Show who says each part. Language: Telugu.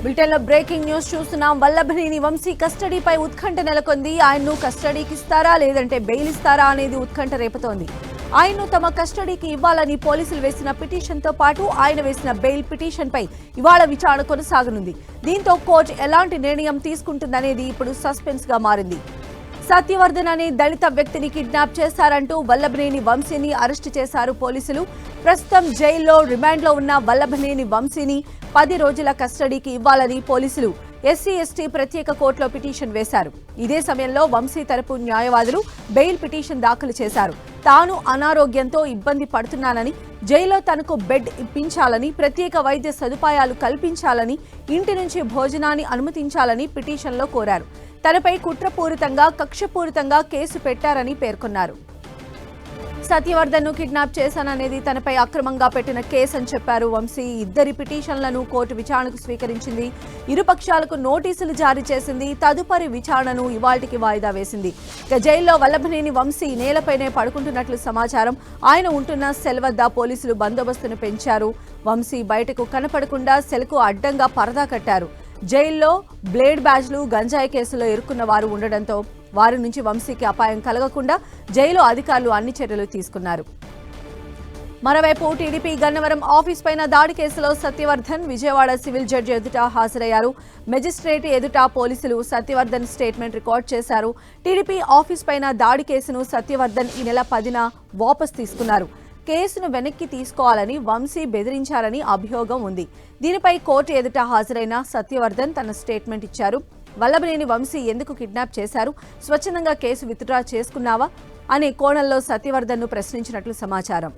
Speaker 1: బ్రిటన్లో బ్రేకింగ్ న్యూస్ చూస్తున్నాం. వల్లభనేని వంశీ కస్టడీపై ఉత్కంఠ నెలకొంది. ఆయన్ను కస్టడీకి ఇస్తారా లేదంటే బెయిల్ ఇస్తారా అనేది ఉత్కంఠ రేపుతోంది. ఆయన్ను తమ కస్టడీకి ఇవ్వాలని పోలీసులు వేసిన పిటిషన్తో పాటు ఆయన వేసిన బెయిల్ పిటిషన్పై ఇవాళ విచారణ కొనసాగనుంది. దీంతో కోర్టు ఎలాంటి నిర్ణయం తీసుకుంటుందనేది ఇప్పుడు సస్పెన్స్గా మారింది. సత్యవర్ధన్ అనే దళిత వ్యక్తిని కిడ్నాప్ చేశారంటూ వల్లభనేని వంశీని అరెస్టు చేశారు పోలీసులు. ప్రస్తుతం జైల్లో రిమాండ్లో ఉన్న వల్లభనేని వంశీని 10 రోజుల కస్టడీకి ఇవ్వాలని పోలీసులు ఎస్సీ/ఎస్టీ ప్రత్యేక కోర్టులో పిటిషన్ వేశారు. ఇదే సమయంలో వంశీ తరపు న్యాయవాదులు బెయిల్ పిటిషన్ దాఖలు చేశారు. తాను అనారోగ్యంతో ఇబ్బంది పడుతున్నానని, జైల్లో తనకు బెడ్ ఇప్పించాలని, ప్రత్యేక వైద్య సదుపాయాలు కల్పించాలని, ఇంటి నుంచి భోజనాన్ని అనుమతించాలని పిటిషన్లో కోరారు. తనపై కుట్రపూరితంగా, కక్షపూరితంగా కేసు పెట్టారని పేర్కొన్నారు. సత్యవర్ధన్ ను కిడ్నాప్ చేశాననేది తనపై అక్రమంగా పెట్టిన కేసు అని చెప్పారు వంశీ. ఇద్దరి పిటిషన్లను కోర్టు విచారణకు స్వీకరించింది. ఇరుపక్షాలకు నోటీసులు జారీ చేసింది. తదుపరి విచారణను ఇవాళ్టికి వాయిదా వేసింది. ఇక జైల్లో వల్లభనేని వంశీ నేలపైనే పడుకుంటున్నట్లు సమాచారం. ఆయన ఉంటున్న సెల్ వద్ద పోలీసులు బందోబస్తును పెంచారు. వంశీ బయటకు కనపడకుండా సెల్కు అడ్డంగా పరదా కట్టారు. జైల్లో బ్లేడ్ బ్యాచ్లు, గంజాయి కేసులో ఇరుక్కున్న వారు ఉండడంతో వారి నుంచి వంశీకి అపాయం కలగకుండా జైలు అధికారులు అన్ని చర్యలు తీసుకున్నారు. మరోవైపు టీడీపీ గన్నవరం ఆఫీస్ పైన దాడి కేసులో సత్యవర్ధన్ విజయవాడ సివిల్ జడ్జి ఎదుట హాజరయ్యారు. మెజిస్ట్రేట్ ఎదుట పోలీసులు సత్యవర్ధన్ స్టేట్మెంట్ రికార్డ్ చేశారు. టీడీపీ ఆఫీస్ పైన దాడి కేసును సత్యవర్ధన్ ఈ నెల 10న వాపసు తీసుకున్నారు. కేసును వెనక్కి తీసుకోవాలని వంశీ బెదిరించారని అభియోగం ఉంది. దీనిపై కోర్టు ఎదుట హాజరైన సత్యవర్ధన్ తన స్టేట్మెంట్ ఇచ్చారు. వల్లభనేని వంశీ ఎందుకు కిడ్నాప్ చేశారు, స్వచ్ఛందంగా కేసు విత్డ్రా చేసుకున్నావా అనే కోణంలో సత్యవర్ధన్ ను ప్రశ్నించినట్లు సమాచారం.